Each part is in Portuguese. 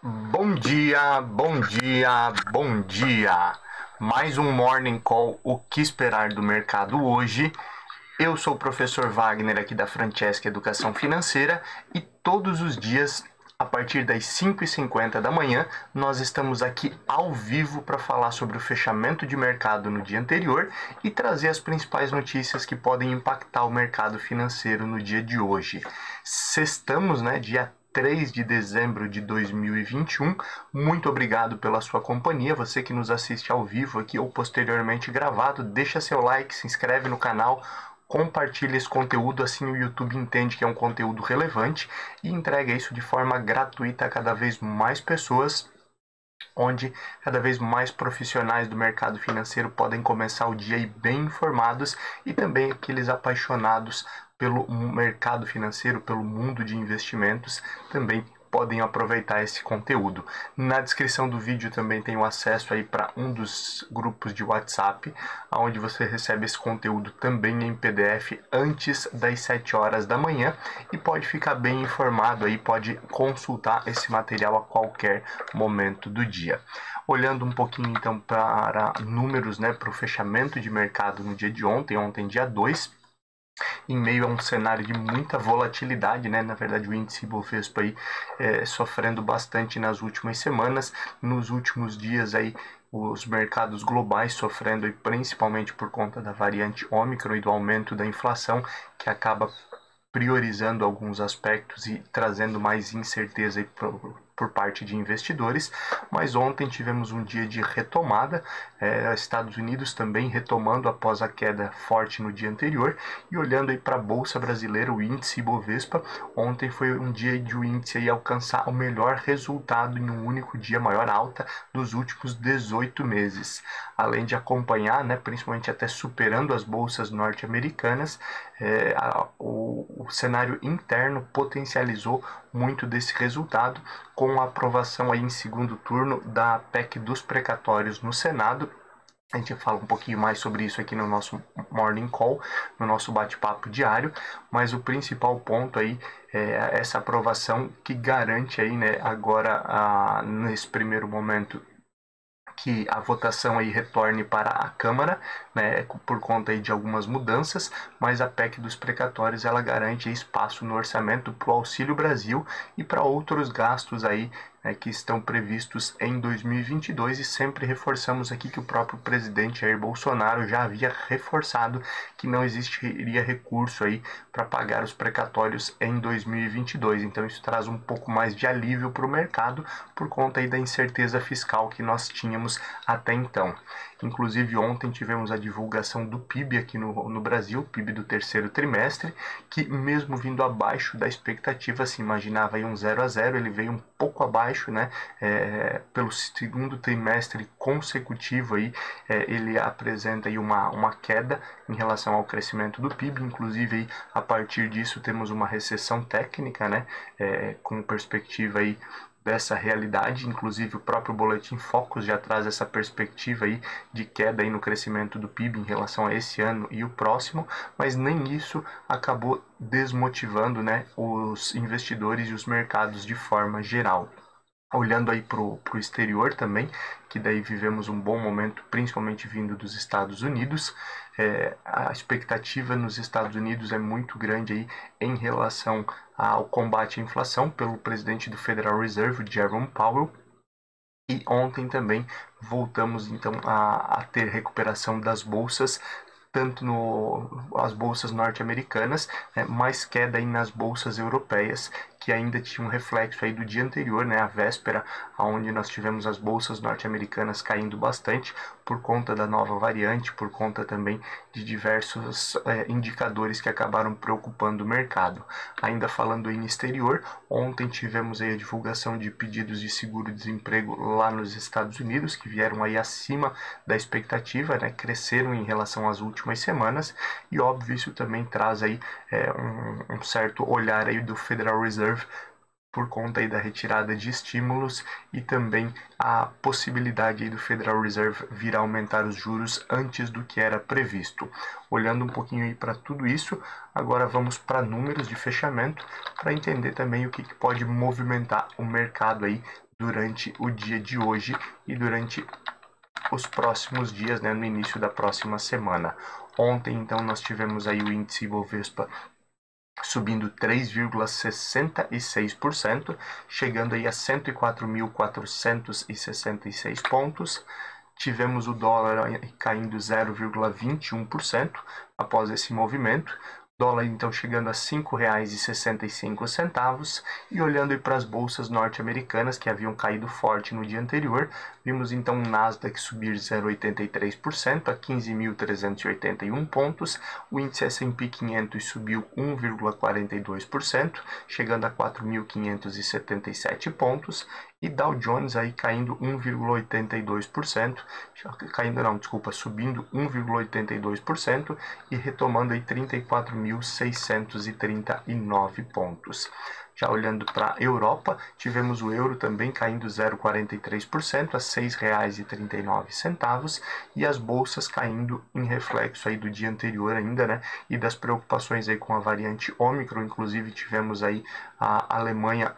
Bom dia, bom dia, bom dia. Mais um Morning Call, o que esperar do mercado hoje. Eu sou o professor Wagner aqui da Francesca Educação Financeira e todos os dias, a partir das 5h50 da manhã, nós estamos aqui ao vivo para falar sobre o fechamento de mercado no dia anterior e trazer as principais notícias que podem impactar o mercado financeiro no dia de hoje. Sextamos, dia 3 de dezembro de 2021. Muito obrigado pela sua companhia. Você que nos assiste ao vivo aqui ou posteriormente gravado, deixa seu like, se inscreve no canal, compartilhe esse conteúdo, assim o YouTube entende que é um conteúdo relevante e entrega isso de forma gratuita a cada vez mais pessoas, onde cada vez mais profissionais do mercado financeiro podem começar o dia aí bem informados e também aqueles apaixonados pelo mercado financeiro, pelo mundo de investimentos, também podem aproveitar esse conteúdo. Na descrição do vídeo também tem o acesso aí para um dos grupos de WhatsApp, onde você recebe esse conteúdo também em PDF antes das 7 horas da manhã e pode ficar bem informado aí, pode consultar esse material a qualquer momento do dia. Olhando um pouquinho então para números, para o fechamento de mercado no dia de ontem dia 2, em meio a um cenário de muita volatilidade, na verdade o índice Bovespa aí sofrendo bastante nas últimas semanas, nos últimos dias aí os mercados globais sofrendo aí, principalmente por conta da variante Ômicron e do aumento da inflação, que acaba priorizando alguns aspectos e trazendo mais incerteza aí por parte de investidores, mas ontem tivemos um dia de retomada, Estados Unidos também retomando após a queda forte no dia anterior, e olhando aí para a Bolsa Brasileira, o índice Bovespa, ontem foi um dia de o índice aí alcançar o melhor resultado em um único dia, maior alta dos últimos 18 meses, além de acompanhar, principalmente até superando as bolsas norte-americanas, o cenário interno potencializou muito desse resultado, com a aprovação aí em segundo turno da PEC dos precatórios no Senado. A gente fala um pouquinho mais sobre isso aqui no nosso Morning Call, no nosso bate-papo diário, mas o principal ponto aí é essa aprovação que garante aí, agora, nesse primeiro momento, que a votação aí retorne para a Câmara, por conta aí de algumas mudanças, mas a PEC dos precatórios ela garante espaço no orçamento para o Auxílio Brasil e para outros gastos aí que estão previstos em 2022, e sempre reforçamos aqui que o próprio presidente Jair Bolsonaro já havia reforçado que não existiria recurso aí para pagar os precatórios em 2022, então isso traz um pouco mais de alívio para o mercado por conta aí da incerteza fiscal que nós tínhamos até então. Inclusive ontem tivemos a divulgação do PIB aqui no Brasil, PIB do terceiro trimestre, que mesmo vindo abaixo da expectativa, se imaginava aí um 0-0, ele veio um pouco abaixo, pelo segundo trimestre consecutivo aí, ele apresenta aí uma queda em relação ao crescimento do PIB, inclusive aí, a partir disso temos uma recessão técnica, com perspectiva aí dessa realidade, inclusive o próprio Boletim Focus já traz essa perspectiva aí de queda aí no crescimento do PIB em relação a esse ano e o próximo, mas nem isso acabou desmotivando, os investidores e os mercados de forma geral. Olhando aí para o exterior também, que daí vivemos um bom momento, principalmente vindo dos Estados Unidos, a expectativa nos Estados Unidos é muito grande aí em relação ao combate à inflação pelo presidente do Federal Reserve, Jerome Powell, e ontem também voltamos então a ter recuperação das bolsas, tanto as bolsas norte-americanas, mais queda aí nas bolsas europeias, que ainda tinha um reflexo aí do dia anterior, a véspera, onde nós tivemos as bolsas norte-americanas caindo bastante por conta da nova variante, por conta também de diversos indicadores que acabaram preocupando o mercado. Ainda falando aí no exterior, ontem tivemos aí a divulgação de pedidos de seguro-desemprego lá nos Estados Unidos, que vieram aí acima da expectativa, cresceram em relação às últimas semanas, e óbvio isso também traz aí um certo olhar aí do Federal Reserve por conta aí da retirada de estímulos e também a possibilidade aí do Federal Reserve vir a aumentar os juros antes do que era previsto. Olhando um pouquinho aí para tudo isso, agora vamos para números de fechamento para entender também o que pode movimentar o mercado aí durante o dia de hoje e durante os próximos dias, né, no início da próxima semana. Ontem, então, nós tivemos aí o índice Ibovespa subindo 3,66%, chegando aí a 104.466 pontos. Tivemos o dólar caindo 0,21% após esse movimento. Dólar então chegando a R$ 5,65. E olhando para as bolsas norte-americanas que haviam caído forte no dia anterior, vimos então o Nasdaq subir 0,83% a 15.381 pontos, o índice S&P 500 subiu 1,42%, chegando a 4.577 pontos, e Dow Jones aí caindo 1,82%, subindo 1,82% e retomando aí 34.639 pontos. Já olhando para a Europa, tivemos o euro também caindo 0,43% a R$ 6,39 e as bolsas caindo em reflexo aí do dia anterior ainda, né? E das preocupações aí com a variante Ômicron. Inclusive tivemos aí a Alemanha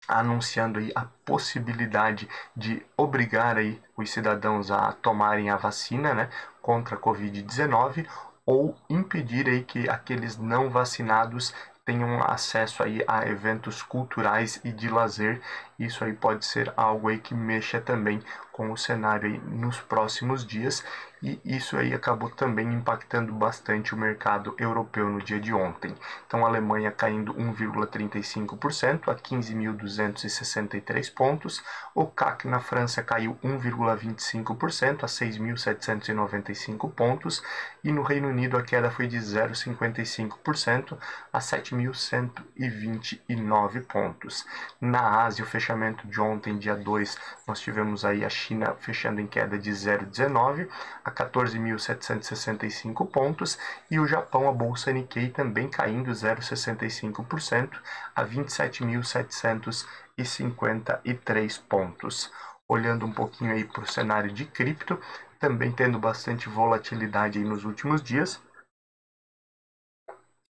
anunciando aí a possibilidade de obrigar aí os cidadãos a tomarem a vacina, né, contra a Covid-19, ou impedir aí que aqueles não vacinados tenham acesso aí a eventos culturais e de lazer. Isso aí pode ser algo aí que mexa também com o cenário aí nos próximos dias, e isso aí acabou também impactando bastante o mercado europeu no dia de ontem. Então a Alemanha caindo 1,35% a 15.263 pontos, o CAC na França caiu 1,25% a 6.795 pontos, e no Reino Unido a queda foi de 0,55% a 7.129 pontos. Na Ásia, o fechamento de ontem, dia 2, nós tivemos aí a China fechando em queda de 0,19 a 14.765 pontos, e o Japão, a bolsa Nikkei, também caindo 0,65% a 27.753 pontos. Olhando um pouquinho aí para o cenário de cripto, também tendo bastante volatilidade aí nos últimos dias,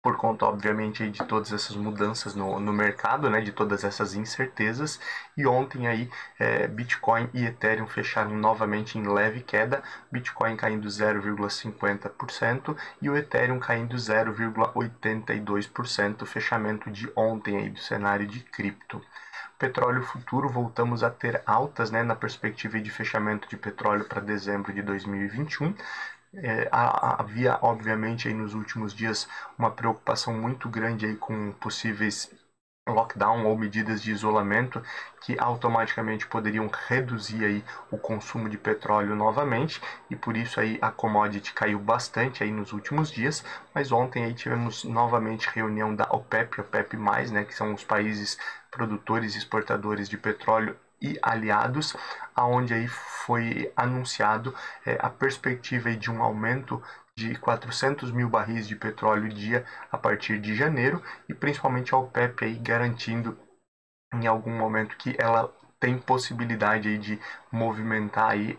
por conta, obviamente, de todas essas mudanças no mercado, né, de todas essas incertezas. E ontem aí Bitcoin e Ethereum fecharam novamente em leve queda, Bitcoin caindo 0,50% e o Ethereum caindo 0,82%, fechamento de ontem aí do cenário de cripto. Petróleo futuro, voltamos a ter altas, né, na perspectiva de fechamento de petróleo para dezembro de 2021. Havia, obviamente, aí nos últimos dias uma preocupação muito grande aí com possíveis lockdown ou medidas de isolamento que automaticamente poderiam reduzir aí o consumo de petróleo novamente, e por isso aí a commodity caiu bastante aí nos últimos dias. Mas ontem aí tivemos novamente reunião da OPEP, né, que são os países produtores e exportadores de petróleo e aliados, aonde aí foi anunciado a perspectiva aí de um aumento de 400 mil barris de petróleo dia a partir de janeiro, e principalmente a OPEP aí garantindo em algum momento que ela tem possibilidade aí de movimentar aí,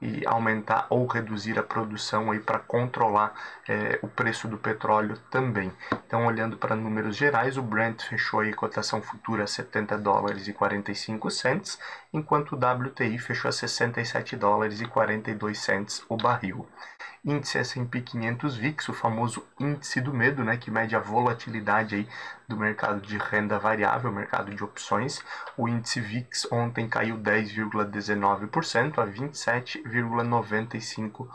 e aumentar ou reduzir a produção aí para controlar o preço do petróleo também. Então, olhando para números gerais, o Brent fechou aí cotação futura a $70,45, enquanto o WTI fechou a $67,42 o barril. Índice S&P 500 VIX, o famoso índice do medo, né, que mede a volatilidade aí do mercado de renda variável, mercado de opções. O índice VIX ontem caiu 10,19% a 27,95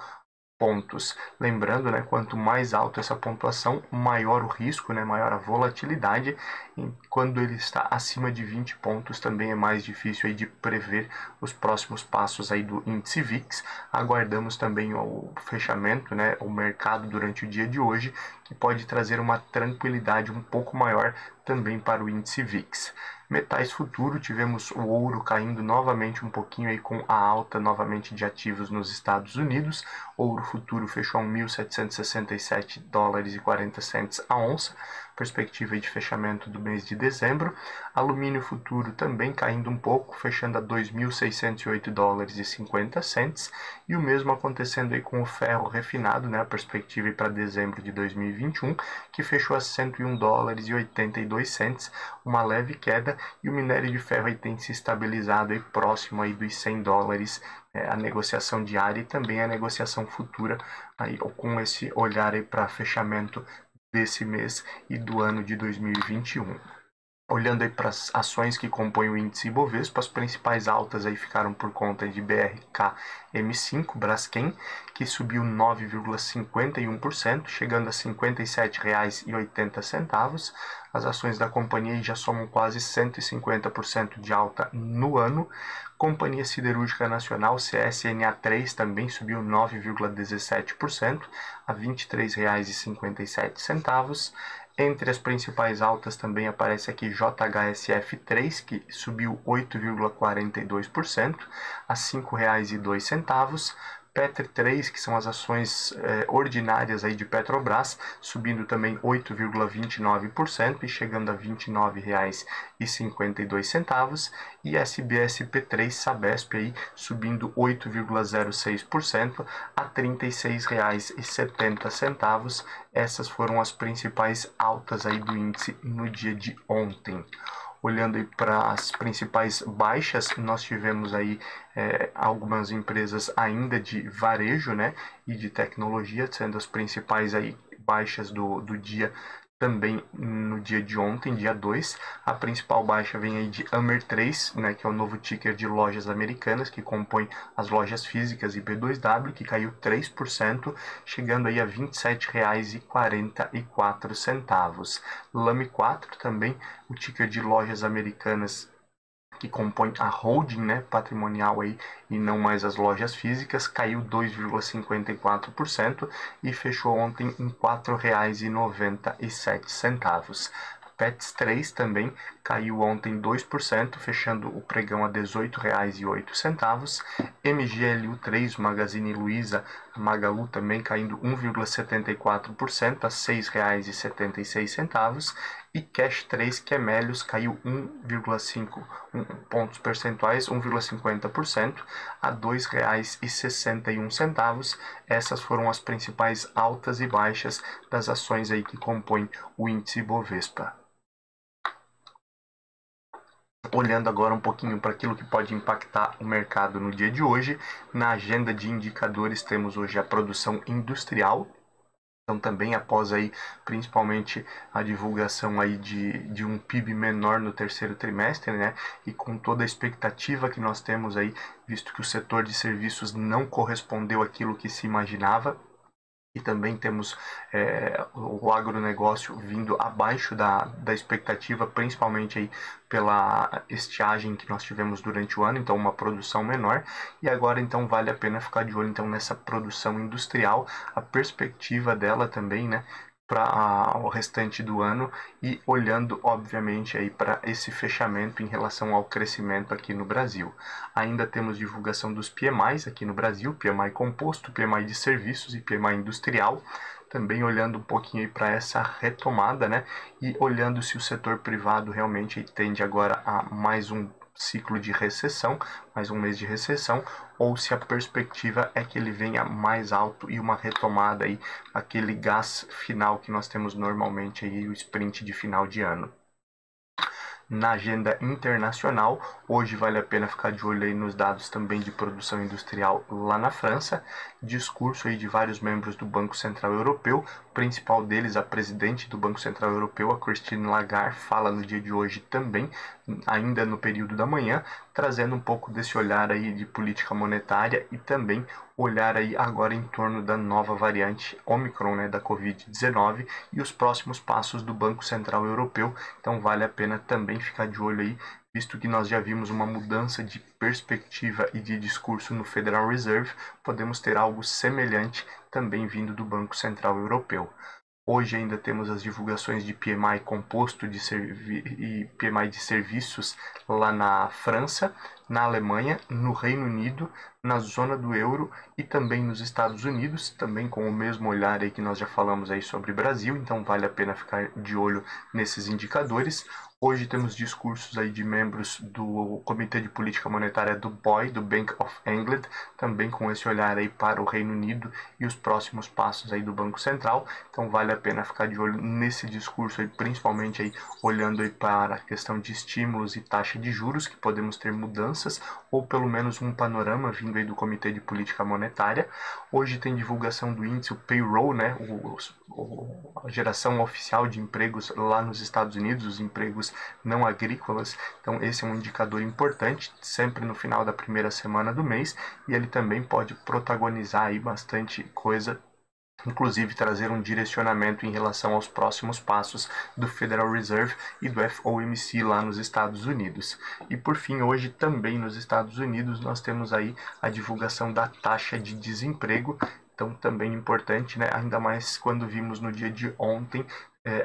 pontos. Lembrando, né, quanto mais alta essa pontuação, maior o risco, né, maior a volatilidade. E quando ele está acima de 20 pontos, também é mais difícil aí de prever os próximos passos aí do índice VIX. Aguardamos também o fechamento, né, o mercado durante o dia de hoje, que pode trazer uma tranquilidade um pouco maior também para o índice VIX. Metais futuro, tivemos o ouro caindo novamente um pouquinho aí com a alta novamente de ativos nos Estados Unidos. Ouro futuro fechou a $1.767,40 a onça. perspectiva de fechamento do mês de dezembro. Alumínio futuro também caindo um pouco, fechando a 2.608 dólares e 50 cents, e o mesmo acontecendo aí com o ferro refinado, né, a perspectiva para dezembro de 2021, que fechou a 101 dólares e 82 cents, uma leve queda, e o minério de ferro aí tem se estabilizado aí próximo aí dos 100 dólares, a negociação diária e também a negociação futura, aí com esse olhar aí para fechamento desse mês e do ano de 2021. Olhando aí para as ações que compõem o índice Ibovespa, as principais altas aí ficaram por conta de BRK M5, Braskem, que subiu 9,51%, chegando a R$ 57,80. As ações da companhia já somam quase 150% de alta no ano. Companhia Siderúrgica Nacional, CSNA3, também subiu 9,17%, a R$ 23,57. Entre as principais altas também aparece aqui JHSF3, que subiu 8,42%, a R$ 5,02. Petro 3, que são as ações ordinárias aí de Petrobras, subindo também 8,29% e chegando a R$ 29,52. E SBSP3 Sabesp aí subindo 8,06% a R$ 36,70. Essas foram as principais altas aí do índice no dia de ontem. Olhando para as principais baixas, nós tivemos aí algumas empresas ainda de varejo, né, e de tecnologia, sendo as principais aí baixas do dia também no dia de ontem, dia 2. A principal baixa vem aí de Amer 3, né, que é o novo ticker de lojas americanas, que compõe as lojas físicas, e B2W, que caiu 3%, chegando aí a R$ 27,44. Lame 4 também, o ticker de lojas americanas, que compõe a holding, né, patrimonial aí, e não mais as lojas físicas, caiu 2,54% e fechou ontem em R$ 4,97. Pets 3 também caiu ontem 2%, fechando o pregão a R$ 18,08. MGLU3, Magazine Luiza, Magalu também caindo 1,74% a R$ 6,76. E Cash 3, que é Melius, caiu 1,5 pontos percentuais, 1,50% a R$ 2,61. Essas foram as principais altas e baixas das ações aí que compõem o índice Ibovespa. Olhando agora um pouquinho para aquilo que pode impactar o mercado no dia de hoje, na agenda de indicadores temos hoje a produção industrial. Então, também após aí, principalmente a divulgação aí de um PIB menor no terceiro trimestre, né? E com toda a expectativa que nós temos aí, visto que o setor de serviços não correspondeu àquilo que se imaginava. E também temos o agronegócio vindo abaixo da expectativa, principalmente aí pela estiagem que nós tivemos durante o ano, então uma produção menor. E agora então vale a pena ficar de olho então nessa produção industrial, a perspectiva dela também, né, para o restante do ano, e olhando obviamente aí para esse fechamento em relação ao crescimento aqui no Brasil. Ainda temos divulgação dos PMIs aqui no Brasil, PMI composto, PMI de serviços e PMI industrial, também olhando um pouquinho para essa retomada, né, e olhando se o setor privado realmente tende agora a mais um ciclo de recessão, mais um mês de recessão, ou se a perspectiva é que ele venha mais alto e uma retomada aí, aquele gás final que nós temos normalmente aí, o sprint de final de ano. Na agenda internacional, hoje vale a pena ficar de olho aí nos dados também de produção industrial lá na França, discurso aí de vários membros do Banco Central Europeu, o principal deles, a presidente do Banco Central Europeu, a Christine Lagarde, fala no dia de hoje também, ainda no período da manhã, trazendo um pouco desse olhar aí de política monetária e também olhar aí agora em torno da nova variante Omicron, né, da Covid-19, e os próximos passos do Banco Central Europeu. Então vale a pena também ficar de olho aí, visto que nós já vimos uma mudança de perspectiva e de discurso no Federal Reserve, podemos ter algo semelhante também vindo do Banco Central Europeu. Hoje ainda temos as divulgações de PMI composto e PMI de serviços lá na França, na Alemanha, no Reino Unido, na zona do euro e também nos Estados Unidos, também com o mesmo olhar aí que nós já falamos aí sobre Brasil, então vale a pena ficar de olho nesses indicadores. Hoje temos discursos aí de membros do Comitê de Política Monetária do BOE, do Bank of England, também com esse olhar aí para o Reino Unido e os próximos passos aí do Banco Central. Então vale a pena ficar de olho nesse discurso aí, principalmente aí olhando aí para a questão de estímulos e taxa de juros, que podemos ter mudanças ou pelo menos um panorama vindo aí do Comitê de Política Monetária. Hoje tem divulgação do índice, o payroll, né, a geração oficial de empregos lá nos Estados Unidos, os empregos não agrícolas. Então esse é um indicador importante, sempre no final da primeira semana do mês, e ele também pode protagonizar aí bastante coisa, inclusive trazer um direcionamento em relação aos próximos passos do Federal Reserve e do FOMC lá nos Estados Unidos. E por fim, hoje também nos Estados Unidos nós temos aí a divulgação da taxa de desemprego, então também importante, né? Ainda mais quando vimos no dia de ontem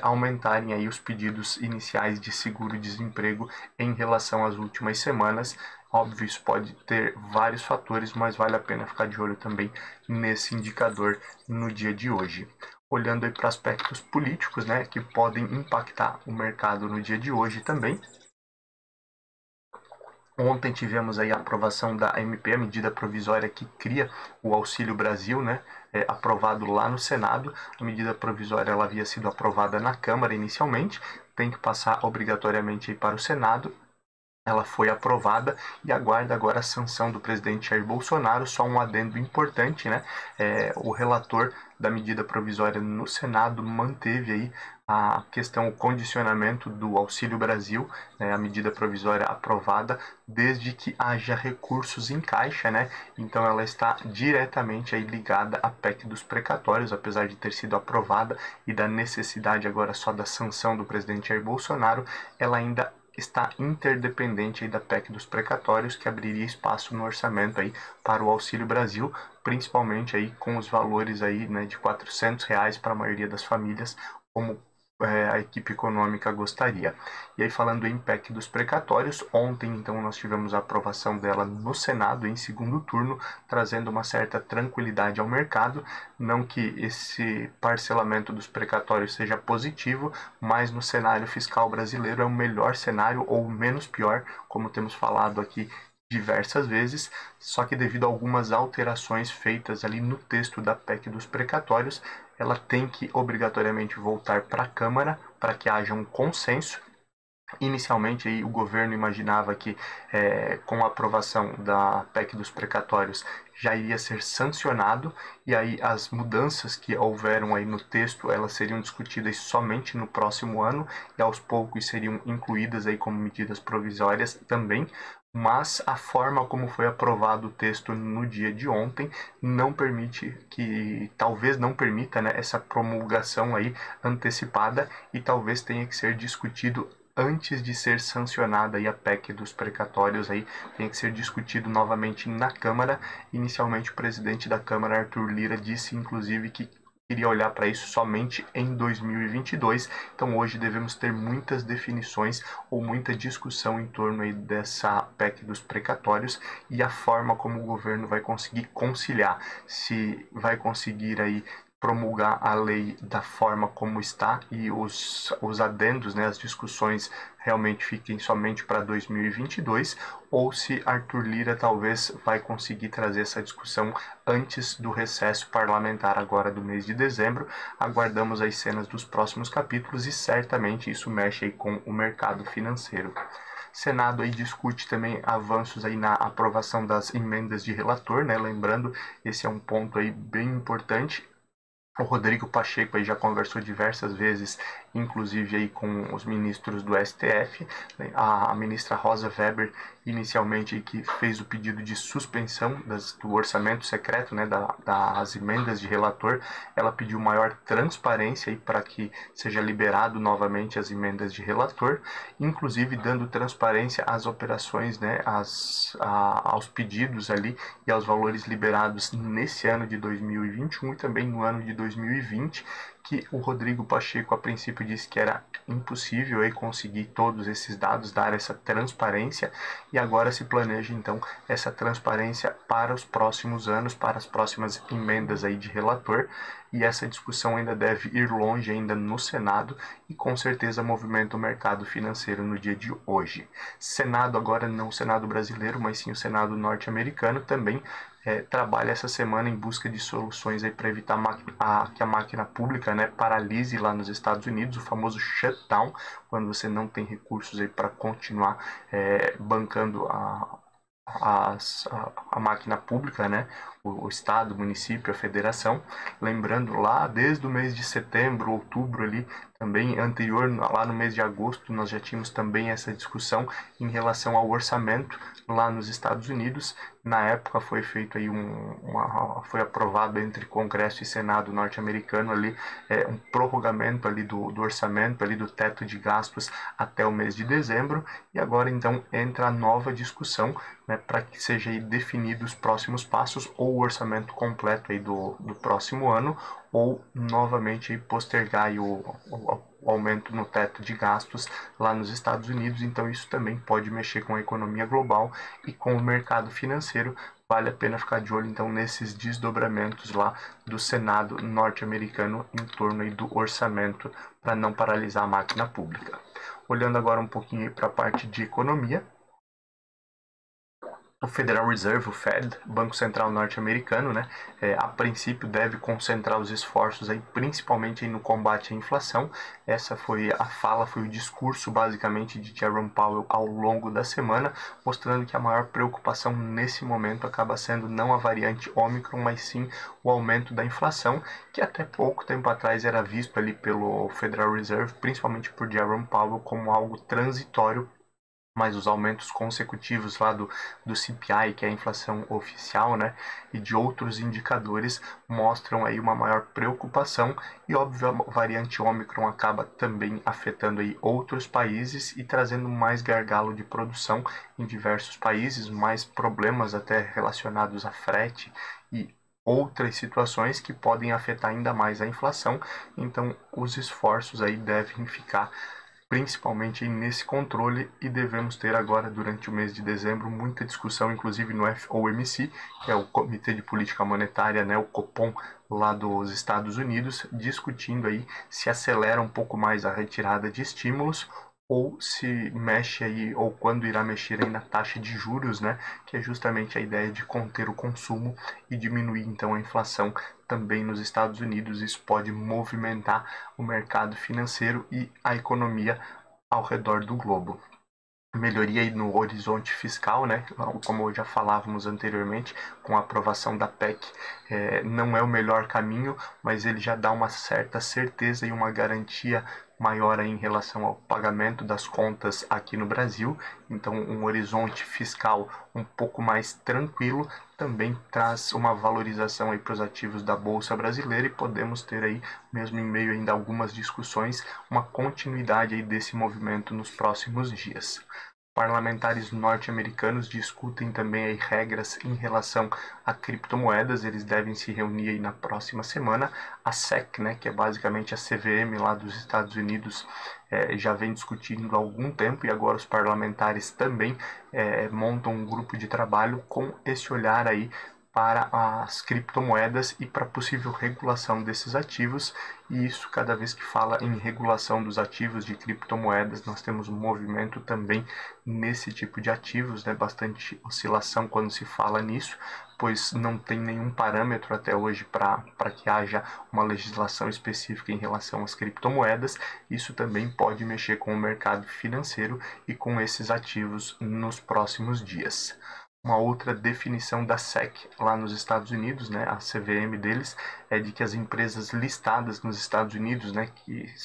aumentarem aí os pedidos iniciais de seguro-desemprego em relação às últimas semanas. Óbvio, isso pode ter vários fatores, mas vale a pena ficar de olho também nesse indicador no dia de hoje. Olhando aí para aspectos políticos, né, que podem impactar o mercado no dia de hoje também. Ontem tivemos aí a aprovação da MP, a medida provisória que cria o Auxílio Brasil, né, aprovado lá no Senado. A medida provisória ela havia sido aprovada na Câmara inicialmente, tem que passar obrigatoriamente aí para o Senado. Ela foi aprovada e aguarda agora a sanção do presidente Jair Bolsonaro. Só um adendo importante, né? O relator da medida provisória no Senado manteve aí a questão, o condicionamento do Auxílio Brasil, né, a medida provisória aprovada, desde que haja recursos em caixa, né? Então ela está diretamente aí ligada à PEC dos precatórios, apesar de ter sido aprovada e da necessidade agora só da sanção do presidente Jair Bolsonaro, ela ainda está interdependente aí da PEC dos precatórios, que abriria espaço no orçamento aí para o Auxílio Brasil, principalmente aí com os valores aí, né, de R$ 400 para a maioria das famílias, como a equipe econômica gostaria. E aí, falando em PEC dos precatórios, ontem então nós tivemos a aprovação dela no Senado em segundo turno, trazendo uma certa tranquilidade ao mercado. Não que esse parcelamento dos precatórios seja positivo, mas no cenário fiscal brasileiro é o melhor cenário, ou menos pior, como temos falado aqui diversas vezes, só que devido a algumas alterações feitas ali no texto da PEC dos precatórios, ela tem que obrigatoriamente voltar para a Câmara para que haja um consenso. Inicialmente aí, o governo imaginava que com a aprovação da PEC dos precatórios já iria ser sancionado, e aí as mudanças que houveram aí no texto, elas seriam discutidas somente no próximo ano e aos poucos seriam incluídas aí como medidas provisórias também. Mas a forma como foi aprovado o texto no dia de ontem não permite que, talvez não permita, né, essa promulgação aí antecipada, e talvez tenha que ser discutido antes de ser sancionada aí a PEC dos precatórios, aí tem que ser discutido novamente na Câmara. Inicialmente o presidente da Câmara, Arthur Lira, disse inclusive que queria olhar para isso somente em 2022. Então hoje devemos ter muitas definições ou muita discussão em torno aí dessa PEC dos precatórios e a forma como o governo vai conseguir conciliar, se vai conseguir aí promulgar a lei da forma como está e os adendos, né, as discussões realmente fiquem somente para 2022, ou se Arthur Lira talvez vai conseguir trazer essa discussão antes do recesso parlamentar agora do mês de dezembro. Aguardamos as cenas dos próximos capítulos e certamente isso mexe aí com o mercado financeiro. Senado aí discute também avanços aí na aprovação das emendas de relator, né? Lembrando, esse é um ponto aí bem importante. O Rodrigo Pacheco aí já conversou diversas vezes, inclusive aí com os ministros do STF, né? A ministra Rosa Weber, inicialmente aí, que fez o pedido de suspensão do orçamento secreto, né, das emendas de relator. Ela pediu maior transparência para que seja liberado novamente as emendas de relator, inclusive dando transparência às operações, né, aos pedidos ali e aos valores liberados nesse ano de 2021 e também no ano de 2020, que o Rodrigo Pacheco a princípio disse que era impossível aí conseguir todos esses dados, dar essa transparência, e agora se planeja então essa transparência para os próximos anos, para as próximas emendas aí de relator, e essa discussão ainda deve ir longe ainda no Senado e com certeza movimenta o mercado financeiro no dia de hoje. Senado agora não o Senado brasileiro, mas sim o Senado norte-americano também trabalha essa semana em busca de soluções para evitar que a máquina pública, né, paralise lá nos Estados Unidos, o famoso shutdown, quando você não tem recursos para continuar bancando a máquina pública, né? O Estado, o município, a federação. Lembrando lá, desde o mês de setembro, outubro ali, também anterior, lá no mês de agosto, nós já tínhamos também essa discussão em relação ao orçamento lá nos Estados Unidos. Na época foi feito aí foi aprovado entre Congresso e Senado norte-americano ali um prorrogamento ali do orçamento, ali do teto de gastos até o mês de dezembro, e agora então entra a nova discussão, né, para que seja aí definido os próximos passos, ou o orçamento completo aí do próximo ano, ou novamente aí postergar aí o aumento no teto de gastos lá nos Estados Unidos. Então isso também pode mexer com a economia global e com o mercado financeiro. Vale a pena ficar de olho então nesses desdobramentos lá do Senado norte-americano em torno aí do orçamento, para não paralisar a máquina pública. Olhando agora um pouquinho para a parte de economia, o Federal Reserve, o Fed, Banco Central norte-americano, né, a princípio deve concentrar os esforços aí, principalmente aí no combate à inflação. Essa foi a fala, foi o discurso basicamente de Jerome Powell ao longo da semana, mostrando que a maior preocupação nesse momento acaba sendo não a variante Omicron, mas sim o aumento da inflação, que até pouco tempo atrás era visto ali pelo Federal Reserve, principalmente por Jerome Powell, como algo transitório, mas os aumentos consecutivos lá do CPI, que é a inflação oficial, né, e de outros indicadores mostram aí uma maior preocupação, e óbvio a variante Omicron acaba também afetando aí outros países e trazendo mais gargalo de produção em diversos países, mais problemas até relacionados a frete e outras situações que podem afetar ainda mais a inflação. Então os esforços aí devem ficar principalmente nesse controle, e devemos ter agora durante o mês de dezembro muita discussão, inclusive no FOMC, que é o Comitê de Política Monetária, né, o Copom lá dos Estados Unidos, discutindo aí se acelera um pouco mais a retirada de estímulos, ou se mexe aí, ou quando irá mexer aí na taxa de juros, né, que é justamente a ideia de conter o consumo e diminuir então a inflação também nos Estados Unidos. Isso pode movimentar o mercado financeiro e a economia ao redor do globo. Melhoria aí no horizonte fiscal, né? Como já falávamos anteriormente, com a aprovação da PEC, não é o melhor caminho, mas ele já dá uma certa certeza e uma garantia maior aí em relação ao pagamento das contas aqui no Brasil. Então, um horizonte fiscal um pouco mais tranquilo também traz uma valorização aí para os ativos da Bolsa Brasileira, e podemos ter aí, mesmo em meio ainda a algumas discussões, uma continuidade aí desse movimento nos próximos dias. Parlamentares norte-americanos discutem também aí regras em relação a criptomoedas. Eles devem se reunir aí na próxima semana. A SEC, né, que é basicamente a CVM lá dos Estados Unidos, já vem discutindo há algum tempo, e agora os parlamentares também montam um grupo de trabalho com esse olhar aí para as criptomoedas e para a possível regulação desses ativos. E isso, cada vez que fala em regulação dos ativos de criptomoedas, nós temos um movimento também nesse tipo de ativos, né? Bastante oscilação quando se fala nisso, pois não tem nenhum parâmetro até hoje para que haja uma legislação específica em relação às criptomoedas. Isso também pode mexer com o mercado financeiro e com esses ativos nos próximos dias. Uma outra definição da SEC lá nos Estados Unidos, né, a CVM deles, é de que as empresas listadas nos Estados Unidos, né,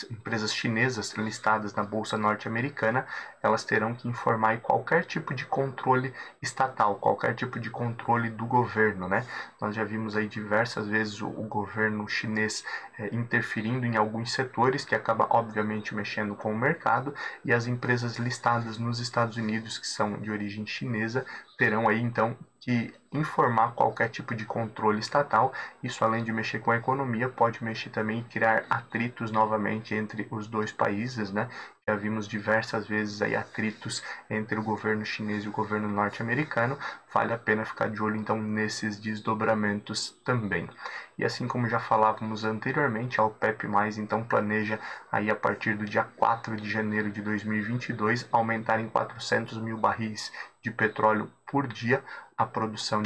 empresas chinesas listadas na Bolsa Norte-Americana, elas terão que informar qualquer tipo de controle estatal, qualquer tipo de controle do governo, né? Nós já vimos aí diversas vezes o governo chinês interferindo em alguns setores, que acaba obviamente mexendo com o mercado, e as empresas listadas nos Estados Unidos, que são de origem chinesa, terão aí então que informar qualquer tipo de controle estatal. Isso, além de mexer com a economia, pode mexer também e criar atritos novamente entre os dois países, né? Já vimos diversas vezes aí atritos entre o governo chinês e o governo norte-americano. Vale a pena ficar de olho então nesses desdobramentos também. E assim como já falávamos anteriormente, a OPEP+, então planeja aí a partir do dia 4 de janeiro de 2022 aumentar em 400 mil barris de petróleo por dia a produção.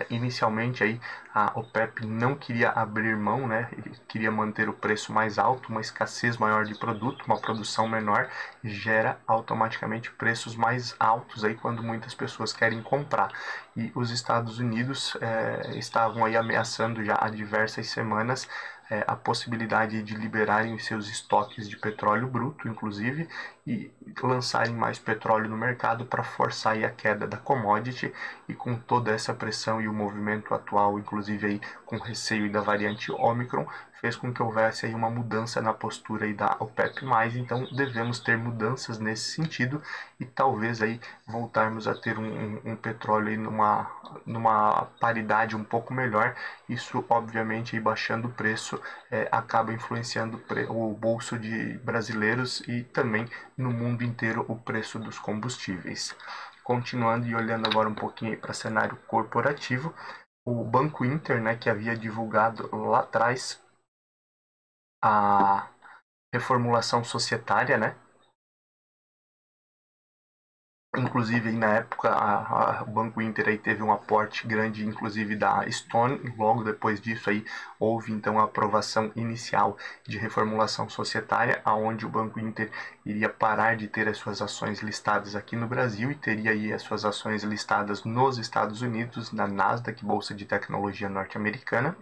Inicialmente aí a OPEP não queria abrir mão, né? Queria manter o preço mais alto, uma escassez maior de produto, uma produção menor, gera automaticamente preços mais altos aí quando muitas pessoas querem comprar. E os Estados Unidos estavam aí ameaçando já há diversas semanas a possibilidade de liberarem os seus estoques de petróleo bruto, inclusive, e lançarem mais petróleo no mercado para forçar aí a queda da commodity. E com toda essa pressão e o movimento atual, inclusive aí com receio da variante Omicron, fez com que houvesse aí uma mudança na postura aí da OPEP+, então devemos ter mudanças nesse sentido e talvez aí voltarmos a ter um petróleo aí numa paridade um pouco melhor. Isso obviamente aí baixando o preço acaba influenciando o bolso de brasileiros e também no mundo inteiro o preço dos combustíveis. Continuando e olhando agora um pouquinho para cenário corporativo, o Banco Inter, né, que havia divulgado lá atrás a reformulação societária, né? Inclusive, na época, o Banco Inter aí teve um aporte grande, inclusive da Stone. Logo depois disso, aí, houve então a aprovação inicial de reformulação societária, aonde o Banco Inter iria parar de ter as suas ações listadas aqui no Brasil e teria aí as suas ações listadas nos Estados Unidos, na Nasdaq, Bolsa de Tecnologia norte-americana.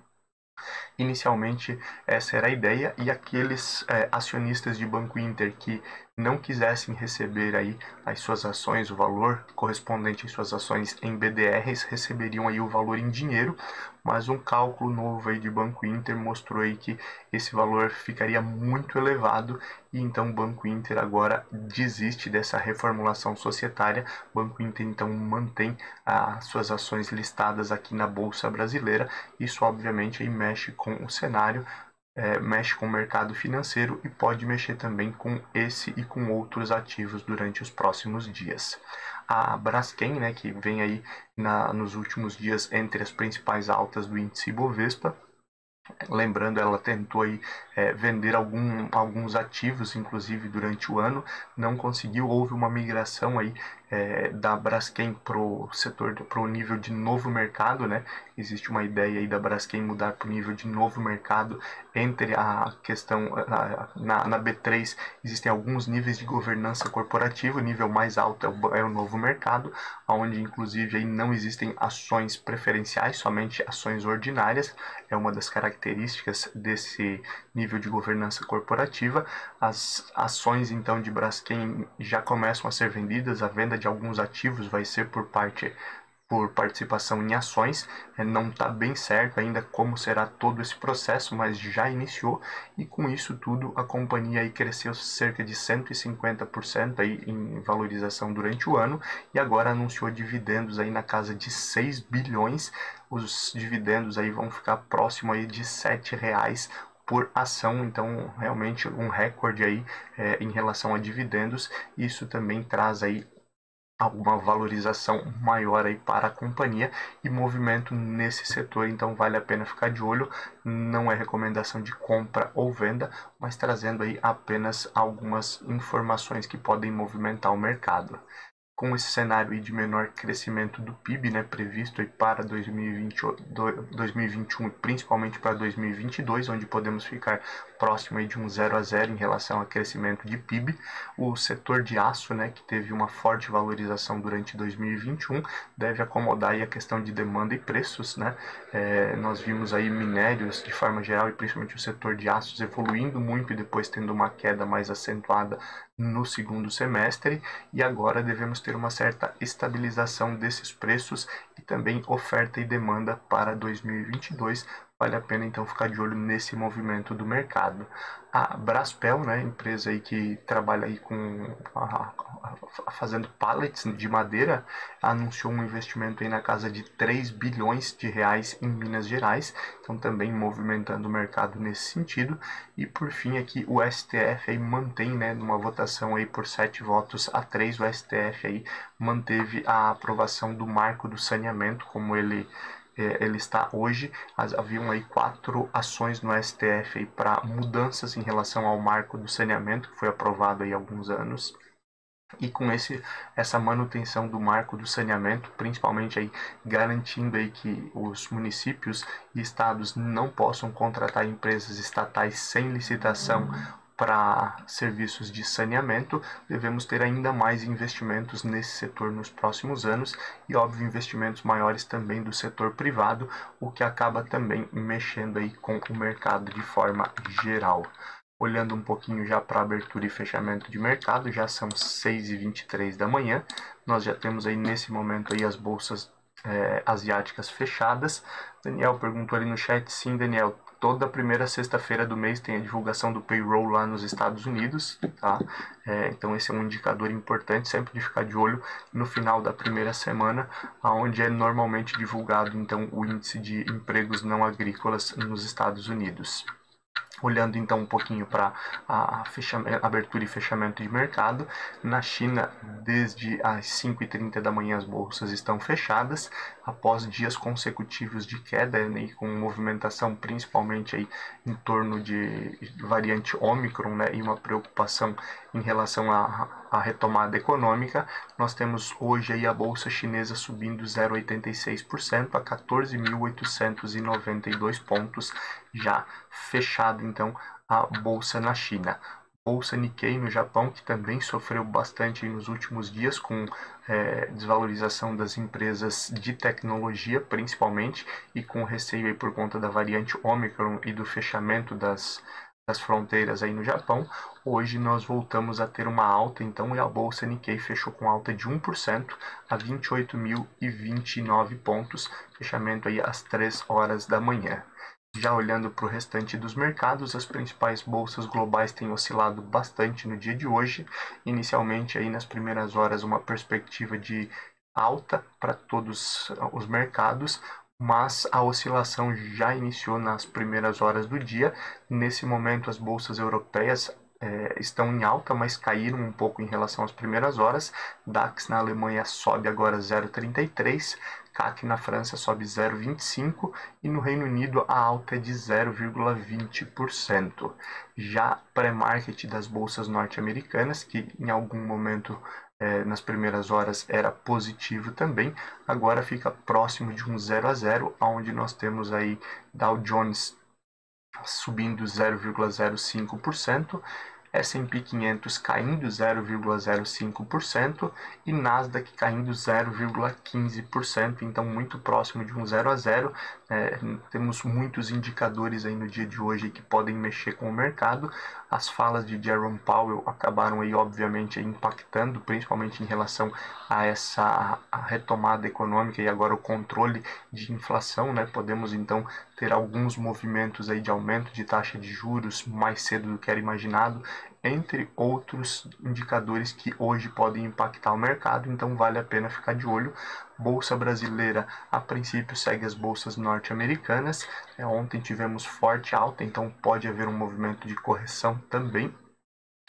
Inicialmente, essa era a ideia, e aqueles acionistas de Banco Inter que não quisessem receber aí as suas ações, o valor correspondente às suas ações em BDRs, receberiam aí o valor em dinheiro, mas um cálculo novo aí de Banco Inter mostrou aí que esse valor ficaria muito elevado, e então o Banco Inter agora desiste dessa reformulação societária. O Banco Inter então mantém as suas ações listadas aqui na Bolsa Brasileira. Isso obviamente aí mexe com o cenário, mexe com o mercado financeiro e pode mexer também com esse e com outros ativos durante os próximos dias. A Braskem, né, que vem aí nos últimos dias entre as principais altas do índice Bovespa. Lembrando, ela tentou aí, vender alguns ativos, inclusive durante o ano, não conseguiu. Houve uma migração aí da Braskem para o nível de novo mercado, né? Existe uma ideia aí da Braskem mudar para o nível de novo mercado. Entre a questão na B3 existem alguns níveis de governança corporativa. O nível mais alto é o novo mercado, onde inclusive aí não existem ações preferenciais, somente ações ordinárias. É uma das características desse nível de governança corporativa. As ações então de Braskem já começam a ser vendidas. A venda de alguns ativos vai ser por participação em ações. Não está bem certo ainda como será todo esse processo, mas já iniciou, e com isso tudo a companhia aí cresceu cerca de 150% aí em valorização durante o ano, e agora anunciou dividendos aí na casa de 6 bilhões. Os dividendos aí vão ficar próximo aí de R$7 por ação, então realmente um recorde aí em relação a dividendos. Isso também traz aí alguma valorização maior aí para a companhia e movimento nesse setor, então vale a pena ficar de olho. Não é recomendação de compra ou venda, mas trazendo aí apenas algumas informações que podem movimentar o mercado. Com esse cenário de menor crescimento do PIB, né, previsto aí para 2021 e principalmente para 2022, onde podemos ficar próximo aí de um 0-0 em relação ao crescimento de PIB. O setor de aço, né, que teve uma forte valorização durante 2021, deve acomodar aí a questão de demanda e preços, né? Nós vimos aí minérios de forma geral e principalmente o setor de aços evoluindo muito e depois tendo uma queda mais acentuada no segundo semestre, e agora devemos ter uma certa estabilização desses preços e também oferta e demanda para 2022 vale a pena então ficar de olho nesse movimento do mercado. A Braskem, né, empresa aí que trabalha aí fazendo pallets de madeira, anunciou um investimento aí na casa de 3 bilhões de reais em Minas Gerais, então também movimentando o mercado nesse sentido. E por fim aqui o STF aí mantém, né, numa votação aí por 7 votos a 3, o STF aí manteve a aprovação do marco do saneamento como ele está hoje. Haviam aí 4 ações no STF para mudanças em relação ao marco do saneamento, que foi aprovado aí há alguns anos. E com essa manutenção do marco do saneamento, principalmente aí garantindo aí que os municípios e estados não possam contratar empresas estatais sem licitação para serviços de saneamento, devemos ter ainda mais investimentos nesse setor nos próximos anos e, óbvio, investimentos maiores também do setor privado, o que acaba também mexendo aí com o mercado de forma geral. Olhando um pouquinho já para abertura e fechamento de mercado, já são 6h23 da manhã, nós já temos aí nesse momento aí as bolsas asiáticas fechadas. Daniel perguntou ali no chat, sim, Daniel, toda primeira sexta-feira do mês tem a divulgação do payroll lá nos Estados Unidos, tá? Então esse é um indicador importante, sempre de ficar de olho no final da primeira semana, onde é normalmente divulgado então o índice de empregos não agrícolas nos Estados Unidos. Olhando então um pouquinho para a abertura e fechamento de mercado, na China, desde as 5h30 da manhã as bolsas estão fechadas, após dias consecutivos de queda, né, e com movimentação principalmente aí em torno de variante Ômicron, né, e uma preocupação em relação à retomada econômica. Nós temos hoje aí a bolsa chinesa subindo 0,86% a 14.892 pontos, já fechado então a bolsa na China. Bolsa Nikkei no Japão, que também sofreu bastante nos últimos dias com desvalorização das empresas de tecnologia, principalmente, e com receio aí por conta da variante Omicron e do fechamento das fronteiras aí no Japão. Hoje nós voltamos a ter uma alta, então, e a bolsa Nikkei fechou com alta de 1% a 28.029 pontos, fechamento aí às 3 horas da manhã. Já olhando para o restante dos mercados, as principais bolsas globais têm oscilado bastante no dia de hoje. Inicialmente, aí nas primeiras horas, uma perspectiva de alta para todos os mercados, mas a oscilação já iniciou nas primeiras horas do dia. Nesse momento, as bolsas europeias estão em alta, mas caíram um pouco em relação às primeiras horas. DAX na Alemanha sobe agora 0,33%. CAC na França sobe 0,25% e no Reino Unido a alta é de 0,20%. Já pré-market das bolsas norte-americanas, que em algum momento nas primeiras horas era positivo também, agora fica próximo de um 0 a 0, onde nós temos aí Dow Jones subindo 0,05%, S&P 500 caindo 0,05% e Nasdaq caindo 0,15%, então muito próximo de um 0 a 0. Temos muitos indicadores aí no dia de hoje que podem mexer com o mercado. As falas de Jerome Powell acabaram aí obviamente impactando, principalmente em relação a essa retomada econômica e agora o controle de inflação, né? Podemos então ter alguns movimentos aí de aumento de taxa de juros mais cedo do que era imaginado, entre outros indicadores que hoje podem impactar o mercado, então vale a pena ficar de olho. Bolsa brasileira, a princípio, segue as bolsas norte-americanas. Ontem tivemos forte alta, então pode haver um movimento de correção também.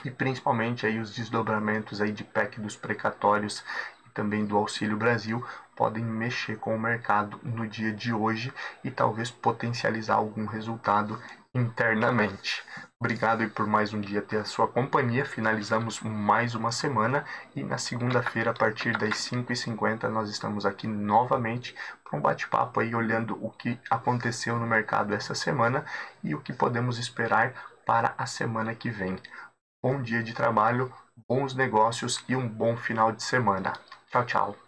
E principalmente aí os desdobramentos aí de PEC dos precatórios e também do Auxílio Brasil podem mexer com o mercado no dia de hoje e talvez potencializar algum resultado internamente. Obrigado aí por mais um dia ter a sua companhia. Finalizamos mais uma semana e na segunda-feira, a partir das 5h50, nós estamos aqui novamente para um bate-papo aí olhando o que aconteceu no mercado essa semana e o que podemos esperar para a semana que vem. Bom dia de trabalho, bons negócios e um bom final de semana. Tchau, tchau.